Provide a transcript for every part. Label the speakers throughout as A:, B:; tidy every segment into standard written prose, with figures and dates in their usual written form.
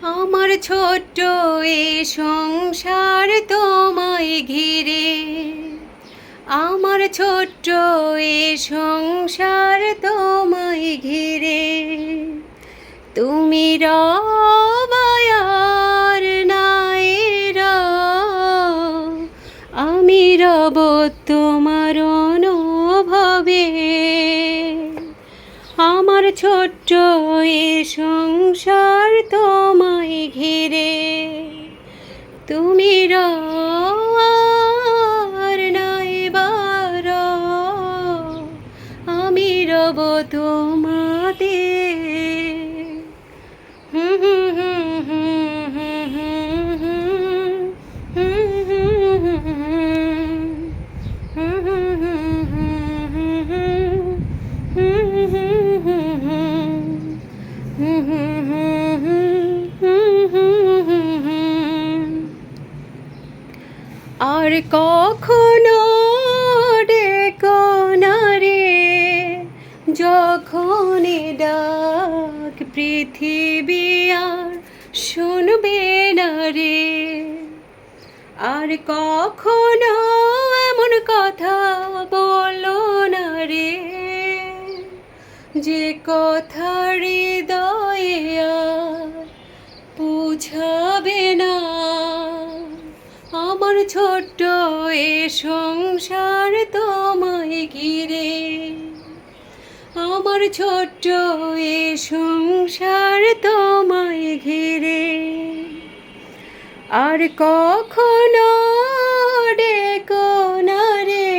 A: আমার ছোট্ট এ সংসার তোমায় ঘিরে, আমার ছোট্ট এ সংসার তোমায় ঘিরে। তুমি রবায়ার নাই রব, আমি রব তোমার অনুভবে। আমার ছোট্ট এ সংসার তোমায় ঘিরে, তুমি আর নাই বার, আমি রব তোমাতে। আর কখনো ডেকো না রে, যখন ডাক পৃথিবী আর শুনবে না রে। আর কখনো এমন কথা বলো না রে, যে কথা হৃদয়ে আর বুঝাবে না। আমার ছোট্ট এ সংসার তোমায় ঘিরে, আমার ছোট্ট এ সংসার তোমায় ঘিরে। আর কখনো ডেকো না রে,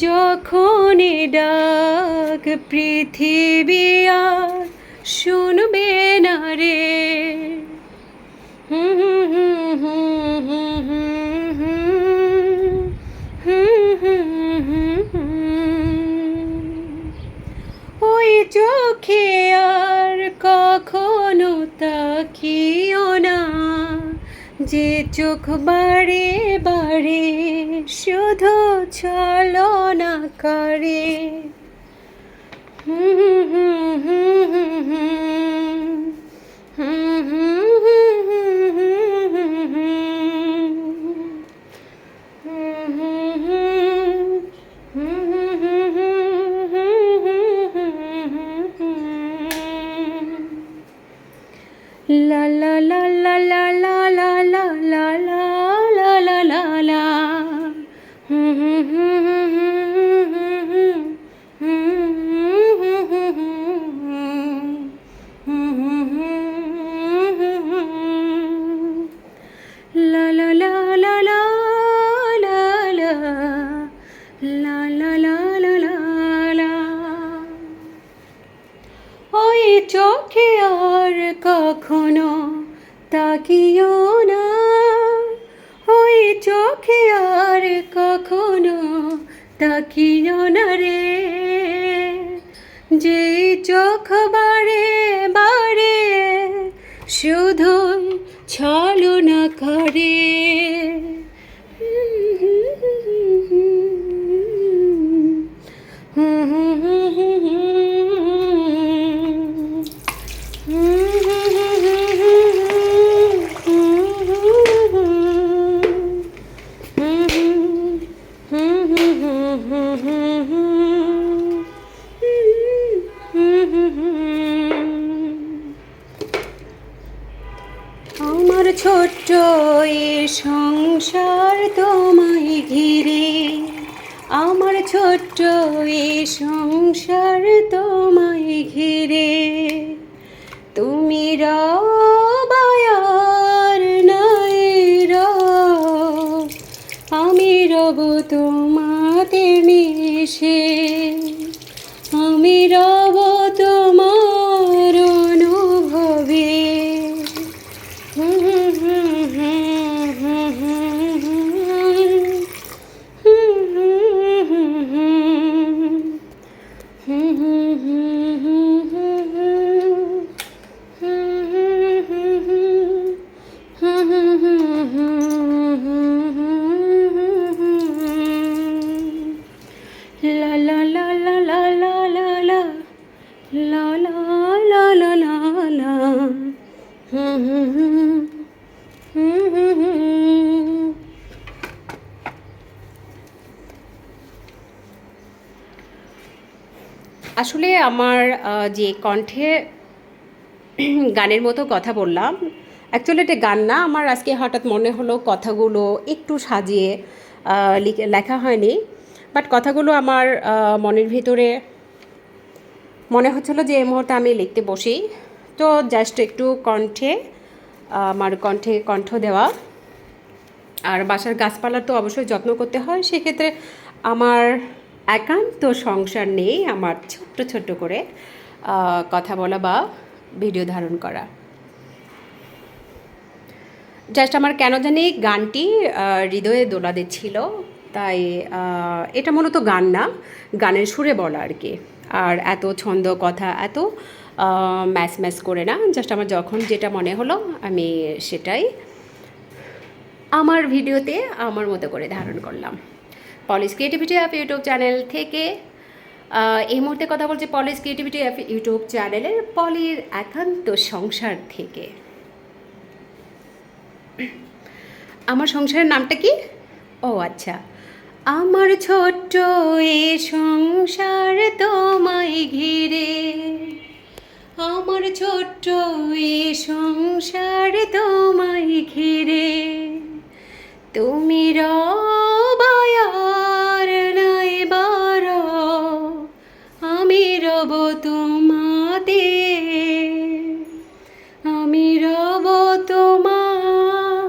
A: যখন ডাক পৃথিবী আর শুনবে না রে। ওই চোখে আর কখনো তাকিও না, যে চোখ বারে বারে শুধু ছলনা করে। La la la la la la la la la la la la la la. La la la la la la la la la la la la la. ওই চোখে আর কখনো তাকিও না, ওই চোখে আর কখনো তাকিও না রে, যে চোখ বারে বারে শুধুই ছলনা করে। আমার ছোট্ট এ সংসার তোমায় ঘিরে, আমার ছোট্ট এ সংসার তোমায় ঘিরে। তুমি রবায়ার নাই রব, আমি রব তোমাতে মিশে, আমি রব তোমার অনুভবে। আসলে আমার যে কণ্ঠে গানের মতো কথা বললাম, অ্যাকচুয়ালি এটা গান না, আমার আজকে হঠাৎ মনে হলো কথাগুলো একটু সাজিয়ে লেখা হয়নি, বাট কথাগুলো আমার মনের ভিতরে মনে হচ্ছিলো যে এই মুহূর্তে আমি লিখতে বসি, তো জাস্ট একটু আমার কণ্ঠে কণ্ঠ দেওয়া। আর বাসার গাছপালার তো অবশ্যই যত্ন করতে হয়, সেক্ষেত্রে আমার একান্ত সংসার নিয়েই আমার ছোট্ট ছোট্ট করে কথা বলা বা ভিডিও ধারণ করা। জাস্ট আমার কেন জানি গানটি হৃদয়ে দোলা দিচ্ছিল, তাই এটা মূলত গান না, গানের সুরে বলা আর কি। আর এত ছন্দ কথা এত ম্যাচ ম্যাচ করে না, জাস্ট আমার যখন যেটা মনে হলো আমি সেটাই আমার ভিডিওতে আমার মতো করে ধারণ করলাম। পলিস ক্রিয়েটিভিটি অ্যাপ ইউটিউব চ্যানেল থেকে এই মুহূর্তে কথা বলছি পলিস ক্রিয়েটিভিটি অ্যাপ ইউটিউব চ্যানেলের পলির একান্ত সংসার থেকে। আমার সংসারের নামটা কি? ও আচ্ছা, আমার ছোট্ট এ সংসার তোমায় ঘিরে, আমার ছোট্ট এ সংসার তোমায় ঘিরে, তুমি রবায়ার নাই বার, আমি রব তোমাতে, আমি রব তোমার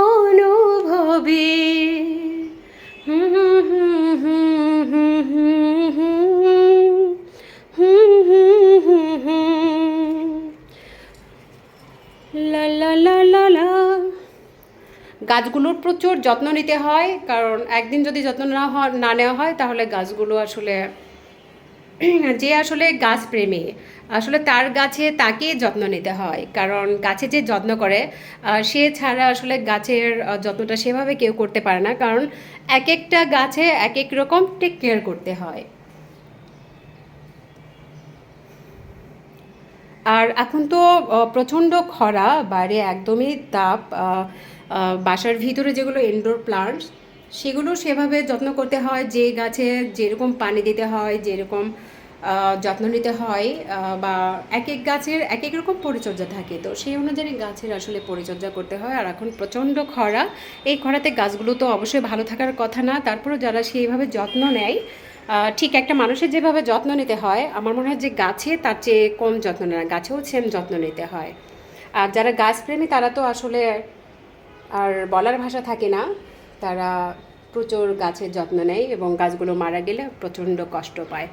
A: অনুভবে। লা লা লা লা লা। গাছগুলোর প্রচুর যত্ন নিতে হয়, কারণ একদিন যদি যত্ন না নেওয়া হয় তাহলে গাছগুলো আসলে যে আসলে গাছ প্রেমী আসলে তার গাছে তাকে যত্ন নিতে হয়, কারণ গাছে যে যত্ন করে সে ছাড়া আসলে গাছের যত্নটা সেভাবে কেউ করতে পারে না, কারণ এক একটা গাছে এক এক রকম টেক কেয়ার করতে হয়। আর এখন তো প্রচণ্ড খরা, বাইরে একদমই তাপ, বাসার ভিতরে যেগুলো ইনডোর প্লান্টস সেগুলো সেভাবে যত্ন করতে হয়, যে গাছে যেরকম পানি দিতে হয়, যেরকম যত্ন নিতে হয়, বা এক এক গাছের এক এক রকম পরিচর্যা থাকে, তো সেই অনুযায়ী গাছের আসলে পরিচর্যা করতে হয়। আর এখন প্রচণ্ড খরা, এই খরাতে গাছগুলো তো অবশ্যই ভালো থাকার কথা না, তারপরেও যারা সেইভাবে যত্ন নেয়, ঠিক একটা মানুষের যেভাবে যত্ন নিতে হয় আমার মনে হয় যে গাছে তার চেয়ে কম যত্ন নেয়, গাছেও সেম যত্ন নিতে হয়। আর যারা গাছপ্রেমী তারা তো আসলে আর বলার ভাষা থাকে না, তারা প্রচুর গাছের যত্ন নেয় এবং গাছগুলো মারা গেলে প্রচণ্ড কষ্ট পায়।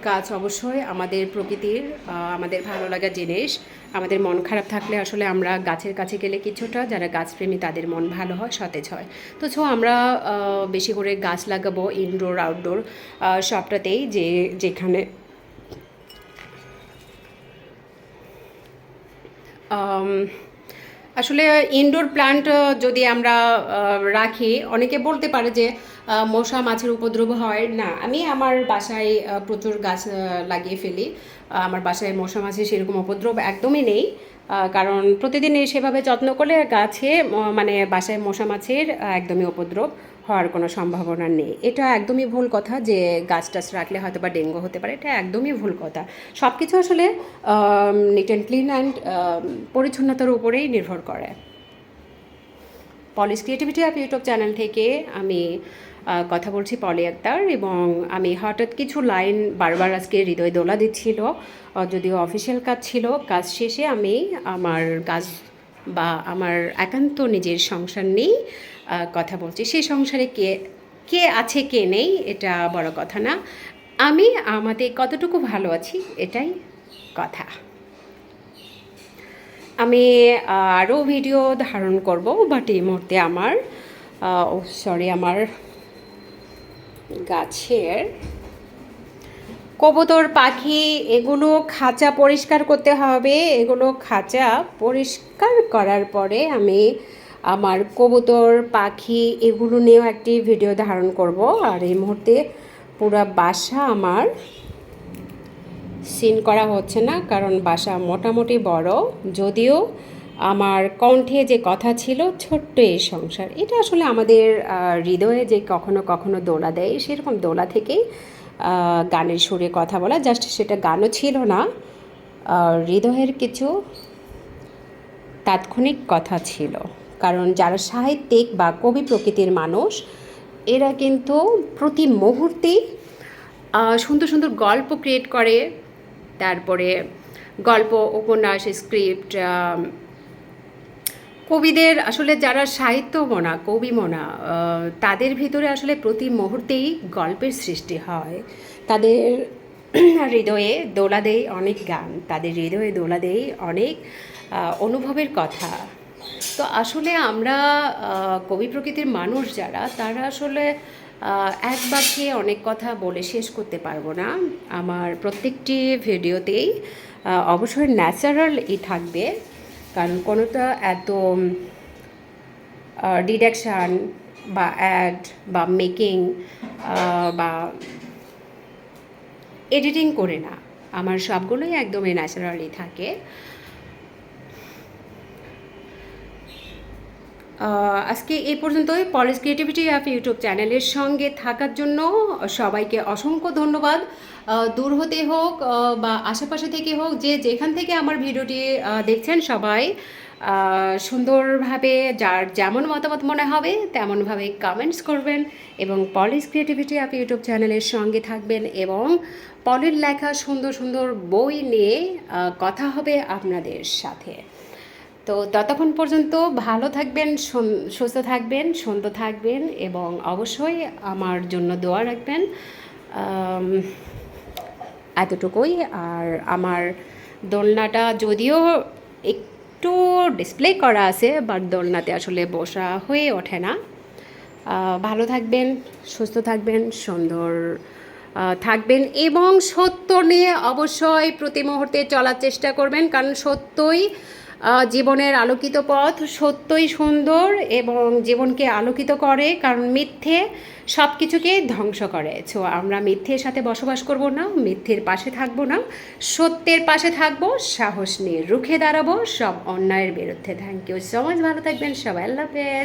A: গাছ অবশ্যই আমাদের প্রকৃতির আমাদের ভালো লাগা জিনিস, আমাদের মন খারাপ থাকলে আসলে আমরা গাছের কাছে গেলে কিছুটা যারা গাছপ্রেমী তাদের মন ভালো হয়, সতেজ হয়। তো আমরা বেশি করে গাছ লাগাবো, ইনডোর আউটডোর সবটাতেই, যেখানে আসলে ইনডোর প্ল্যান্ট যদি আমরা রাখি, অনেকে বলতে পারে যে মশা মাছের উপদ্রব হয় না। আমি আমার বাসায় প্রচুর গাছ লাগিয়ে ফেলি, আমার বাসায় মশা মাছের সেরকম উপদ্রব একদমই নেই, কারণ প্রতিদিন সেভাবে যত্ন করলে গাছে মানে বাসায় মশা মাছের একদমই উপদ্রব হওয়ার কোনো সম্ভাবনা নেই। এটা একদমই ভুল কথা যে গাছ টাছ রাখলে হয়তো বা ডেঙ্গু হতে পারে, এটা একদমই ভুল কথা। সব কিছু আসলে নিট অ্যান্ড ক্লিন অ্যান্ড পরিচ্ছন্নতার উপরেই নির্ভর করে। পলিস ক্রিয়েটিভিটি অ্যাপ ইউটিউব চ্যানেল থেকে আমি কথা বলছি পলি আক্তার, এবং আমি হঠাৎ কিছু লাইন বারবার আজকে হৃদয় দোলা দিচ্ছিল, যদিও অফিসিয়াল কাজ ছিল। কাজ শেষে আমি আমার কাজ বা আমার একান্ত নিজের সংসার নিয়েই কথা বলছি। সেই সংসারে কে আছে কে নেই এটা বড় কথা না, আমি আমাদের কতটুকু ভালো আছি এটাই কথা। আমি আরও ভিডিও ধারণ করব, বাট এই মুহূর্তে আমার আমার গাছের কবুতর পাখি এগুলো খাঁচা পরিষ্কার করতে হবে। এগুলো খাঁচা পরিষ্কার করার পরে আমি আমার কবুতর পাখি এগুলো নিয়েও একটি ভিডিও ধারণ করব। আর এই মুহূর্তে পুরো বাসা আমার সিন করা হচ্ছে না, কারণ বাসা মোটামুটি বড়, যদিও আমার কণ্ঠে যে কথা ছিল ছোট্ট এই সংসার, এটা আসলে আমাদের হৃদয়ে যে কখনো কখনো দোলা দেয়, সেরকম দোলা থেকেই গানের সুরে কথা বলা, জাস্ট সেটা গানও ছিল না, হৃদয়ের কিছু তাৎক্ষণিক কথা ছিল। কারণ যারা সাহিত্যিক বা কবি প্রকৃতির মানুষ, এরা কিন্তু প্রতি মুহূর্তেই সুন্দর সুন্দর গল্প ক্রিয়েট করে, তারপরে গল্প, উপন্যাস, স্ক্রিপ্ট। কবিদের আসলে যারা সাহিত্যমনা, কবিমনা, তাদের ভিতরে আসলে প্রতি মুহূর্তেই গল্পের সৃষ্টি হয়। তাদের হৃদয়ে দোলা দেয় অনেক গান, তাদের হৃদয়ে দোলা দেয় অনেক অনুভবের কথা। তো আসলে আমরা কবি প্রকৃতির মানুষ যারা, তারা আসলে এক বাক্যে অনেক কথা বলে শেষ করতে পারবো না। আমার প্রত্যেকটি ভিডিওতেই অবশ্যই ন্যাচারালই থাকবে, কারণ কোনোটা এত ডিডাকশান বা অ্যাড বা মেকিং বা এডিটিং করে না, আমার সবগুলোই একদমই ন্যাচারালি থাকে। আজকে এই পর্যন্তই। পলিস ক্রিয়েটিভিটি অ্যাপ ইউটিউব চ্যানেলের সঙ্গে থাকার জন্য সবাইকে অসংখ্য ধন্যবাদ। দূর হতে হোক বা আশেপাশে থেকে হোক, যে যেখান থেকে আমার ভিডিওটি দেখছেন, সবাই সুন্দরভাবে যার যেমন মতামত মনে হবে তেমনভাবে কমেন্টস করবেন এবং পলিস ক্রিয়েটিভিটি অ্যাপ ইউটিউব চ্যানেলের সঙ্গে থাকবেন, এবং পলির লেখা সুন্দর সুন্দর বই নিয়ে কথা হবে আপনাদের সাথে। তো ততক্ষণ পর্যন্ত ভালো থাকবেন, সুস্থ থাকবেন, সুন্দর থাকবেন, এবং অবশ্যই আমার জন্য দোয়া রাখবেন। এতটুকুই। আর আমার দোলনাটা যদিও একটু ডিসপ্লে করা আছে, বাট দোলনাতে আসলে বসা হয়ে ওঠে না। ভালো থাকবেন, সুস্থ থাকবেন, সুন্দর থাকবেন, এবং সত্য নিয়ে অবশ্যই প্রতি মুহূর্তে চলার চেষ্টা করবেন, কারণ সত্যই জীবনের আলোকিত পথ, সত্যই সুন্দর এবং জীবনকে আলোকিত করে, কারণ মিথ্যে সব কিছুকে ধ্বংস করে। সো আমরা মিথ্যের সাথে বসবাস করব না, মিথ্যের পাশে থাকবো না, সত্যের পাশে থাকবো, সাহস নিয়ে রুখে দাঁড়াবো সব অন্যায়ের বিরুদ্ধে। থ্যাংক ইউ সো মাচ, ভালো থাকবেন সবাই, আল্লাহ হাফেজ।